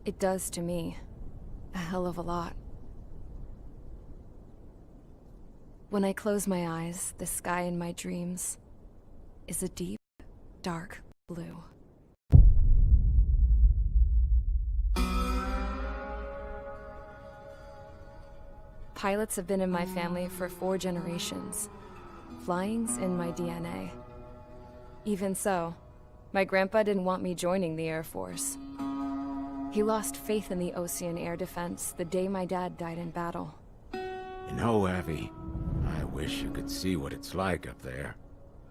It does to me. A hell of a lot. When I close my eyes, the sky in my dreams is a deep, dark blue. Pilots have been in my family for 4 generations. Flying's in my DNA. Even so, my grandpa didn't want me joining the Air Force. He lost faith in the Ocean Air Defense the day my dad died in battle. You know, Abby, I wish you could see what it's like up there.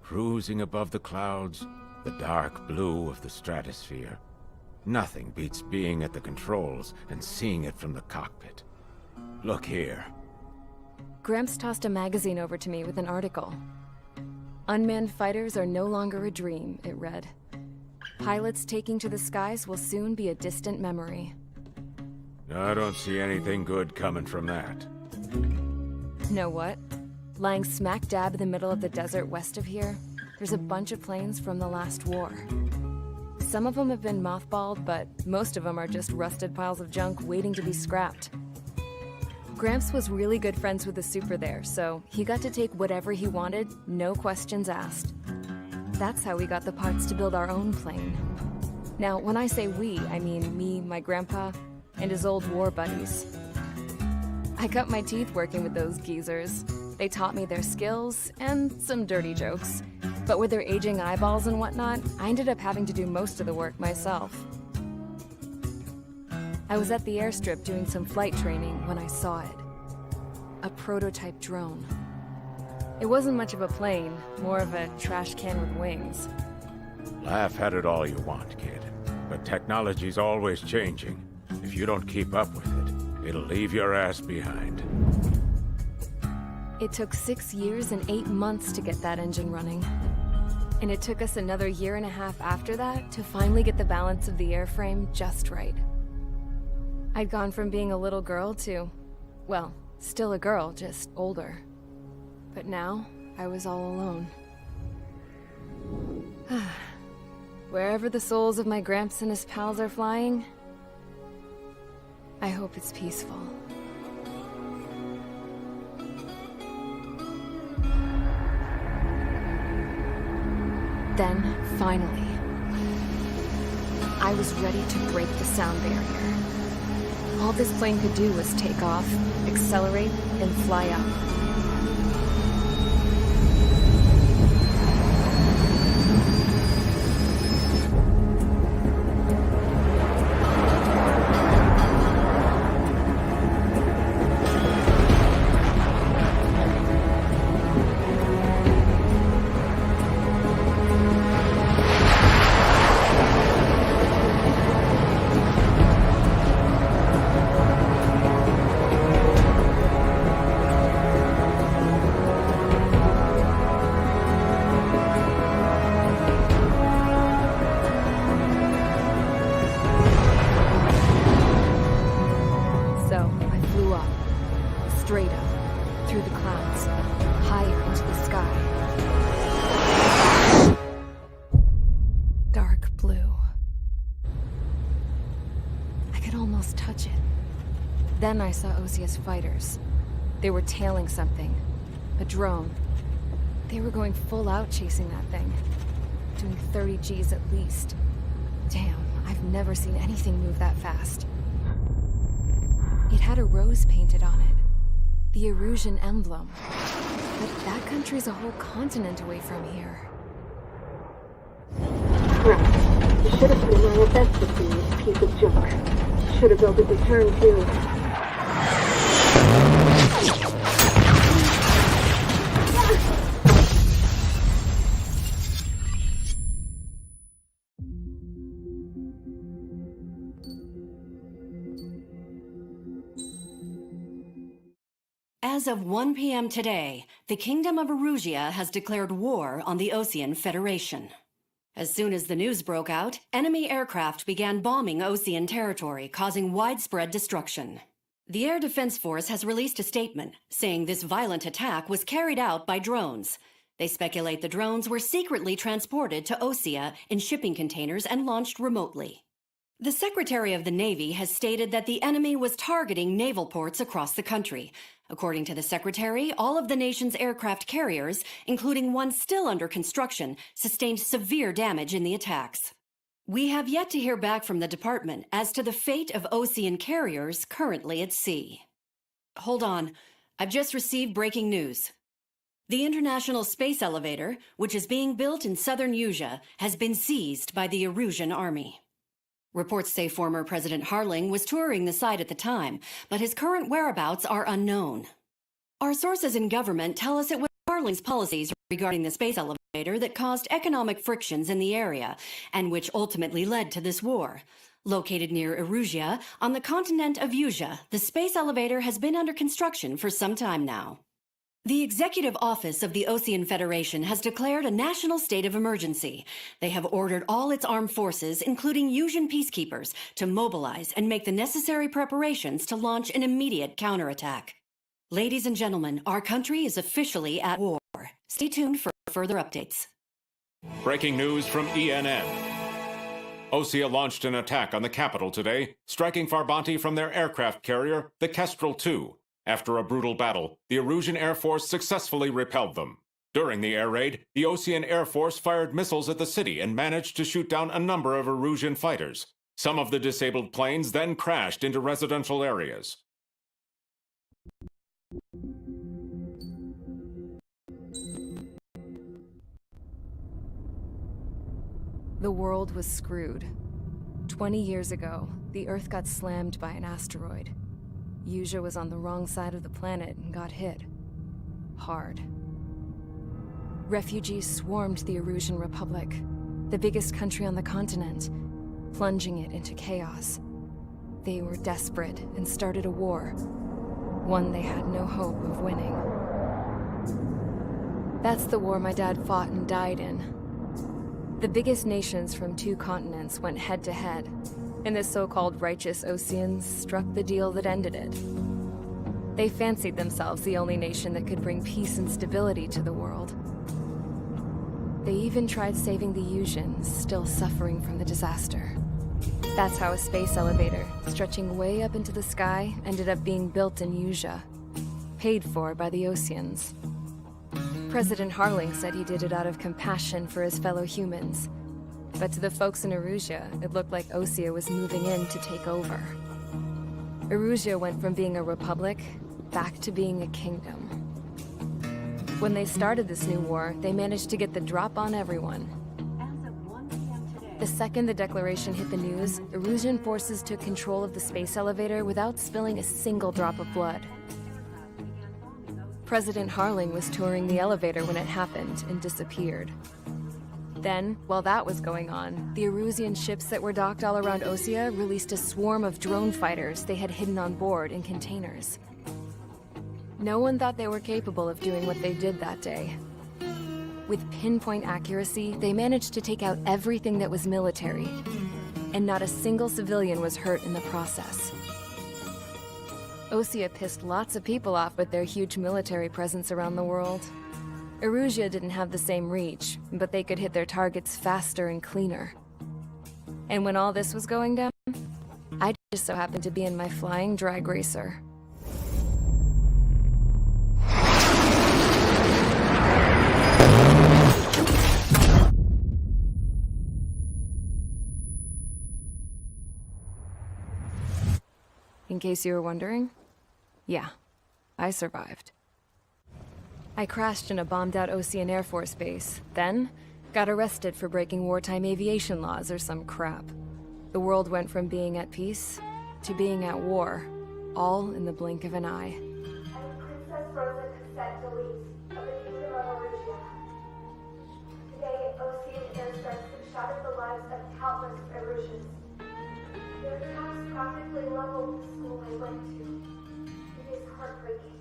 Cruising above the clouds, the dark blue of the stratosphere. Nothing beats being at the controls and seeing it from the cockpit. Look here. Gramps tossed a magazine over to me with an article. Unmanned fighters are no longer a dream, it read. Pilots taking to the skies will soon be a distant memory. I don't see anything good coming from that. Know what? Lying smack dab in the middle of the desert west of here, there's a bunch of planes from the last war. Some of them have been mothballed, but most of them are just rusted piles of junk waiting to be scrapped. Gramps was really good friends with the super there, so he got to take whatever he wanted, no questions asked. That's how we got the parts to build our own plane. Now, when I say we, I mean me, my grandpa, and his old war buddies. I cut my teeth working with those geezers. They taught me their skills, and some dirty jokes. But with their aging eyeballs and whatnot, I ended up having to do most of the work myself. I was at the airstrip doing some flight training when I saw it. A prototype drone. It wasn't much of a plane, more of a trash can with wings. Laugh at it all you want, kid. But technology's always changing. If you don't keep up with it, it'll leave your ass behind. It took 6 years and 8 months to get that engine running. And it took us another 1.5 years after that to finally get the balance of the airframe just right. I'd gone from being a little girl to, well, still a girl, just older. But now, I was all alone. Wherever the souls of my Gramps and his pals are flying, I hope it's peaceful. Then, finally, I was ready to break the sound barrier. All this plane could do was take off, accelerate, and fly up. Straight up, through the clouds, higher into the sky. Dark blue. I could almost touch it. Then I saw Osia's fighters. They were tailing something. A drone. They were going full out chasing that thing. Doing 30 Gs at least. Damn, I've never seen anything move that fast. It had a rose painted on it. The Erusian emblem. But that country's a whole continent away from here. Right. You should have been my best to see this piece of junk. Should have built a return too. As of 1 p.m. today, the Kingdom of Erusia has declared war on the Ocean Federation. As soon as the news broke out, enemy aircraft began bombing Ocean territory, causing widespread destruction. The Air Defense Force has released a statement saying this violent attack was carried out by drones. They speculate the drones were secretly transported to Osea in shipping containers and launched remotely. The Secretary of the Navy has stated that the enemy was targeting naval ports across the country. According to the Secretary, all of the nation's aircraft carriers, including one still under construction, sustained severe damage in the attacks. We have yet to hear back from the department as to the fate of Ocean carriers currently at sea. Hold on. I've just received breaking news. The International Space Elevator, which is being built in southern Usea, has been seized by the Erusian Army. Reports say former President Harling was touring the site at the time, but his current whereabouts are unknown. Our sources in government tell us it was Harling's policies regarding the space elevator that caused economic frictions in the area, and which ultimately led to this war. Located near Erusia, on the continent of Usea, the space elevator has been under construction for some time now. The Executive Office of the Ocean Federation has declared a national state of emergency. They have ordered all its armed forces, including Usian peacekeepers, to mobilize and make the necessary preparations to launch an immediate counterattack. Ladies and gentlemen, our country is officially at war. Stay tuned for further updates. Breaking news from ENN. Osea launched an attack on the capital today, striking Farbanti from their aircraft carrier, the Kestrel II. After a brutal battle, the Erusian Air Force successfully repelled them. During the air raid, the Ocean Air Force fired missiles at the city and managed to shoot down a number of Erusian fighters. Some of the disabled planes then crashed into residential areas. The world was screwed. 20 years ago, the Earth got slammed by an asteroid. Usea was on the wrong side of the planet and got hit. Hard. Refugees swarmed the Erusian Republic, the biggest country on the continent, plunging it into chaos. They were desperate and started a war, one they had no hope of winning. That's the war my dad fought and died in. The biggest nations from 2 continents went head-to-head, and the so-called righteous Oceans struck the deal that ended it. They fancied themselves the only nation that could bring peace and stability to the world. They even tried saving the Usians, still suffering from the disaster. That's how a space elevator, stretching way up into the sky, ended up being built in Usea, paid for by the Oceans. President Harling said he did it out of compassion for his fellow humans. But to the folks in Erusia, it looked like Osea was moving in to take over. Erusia went from being a republic back to being a kingdom. When they started this new war, they managed to get the drop on everyone. The second the declaration hit the news, Erusian forces took control of the space elevator without spilling a single drop of blood. President Harling was touring the elevator when it happened and disappeared. Then, while that was going on, the Erusian ships that were docked all around Osea released a swarm of drone fighters they had hidden on board in containers. No one thought they were capable of doing what they did that day. With pinpoint accuracy, they managed to take out everything that was military, and not a single civilian was hurt in the process. Osea pissed lots of people off with their huge military presence around the world. Erusia didn't have the same reach, but they could hit their targets faster and cleaner. And when all this was going down, I just so happened to be in my flying drag racer. In case you were wondering, yeah, I survived. I crashed in a bombed-out Ocean Air Force base, then got arrested for breaking wartime aviation laws or some crap. The world went from being at peace to being at war, all in the blink of an eye. Princess Rosa Cassette Delise of the Kingdom of Erusia. Today, Ocean airstrikes have shattered the lives of countless Erusians. Their attacks practically leveled the school I went to. It is heartbreaking.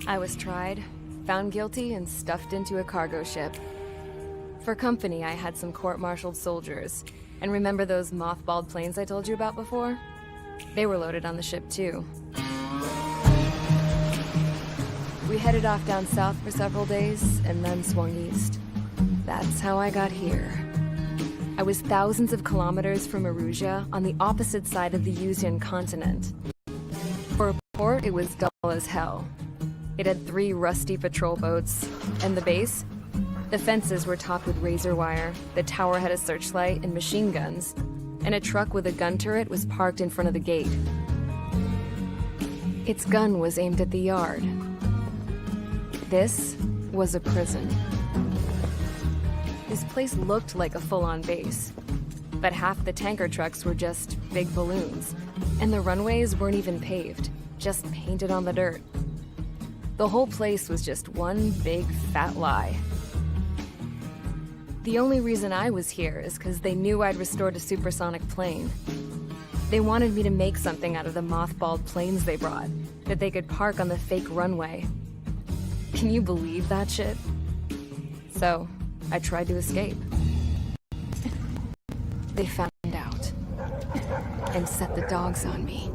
I was tried, found guilty, and stuffed into a cargo ship. For company, I had some court-martialed soldiers. And remember those mothballed planes I told you about before? They were loaded on the ship too. We headed off down south for several days, and then swung east. That's how I got here. I was thousands of kilometers from Erusia, on the opposite side of the Yuzian continent. For a port, it was dull as hell. It had 3 rusty patrol boats, and the base? The fences were topped with razor wire, the tower had a searchlight and machine guns, and a truck with a gun turret was parked in front of the gate. Its gun was aimed at the yard. This was a prison. This place looked like a full-on base, but half the tanker trucks were just big balloons, and the runways weren't even paved, just painted on the dirt. The whole place was just one big fat lie. The only reason I was here is because they knew I'd restored a supersonic plane. They wanted me to make something out of the mothballed planes they brought, that they could park on the fake runway. Can you believe that shit? So, I tried to escape. They found out, and set the dogs on me.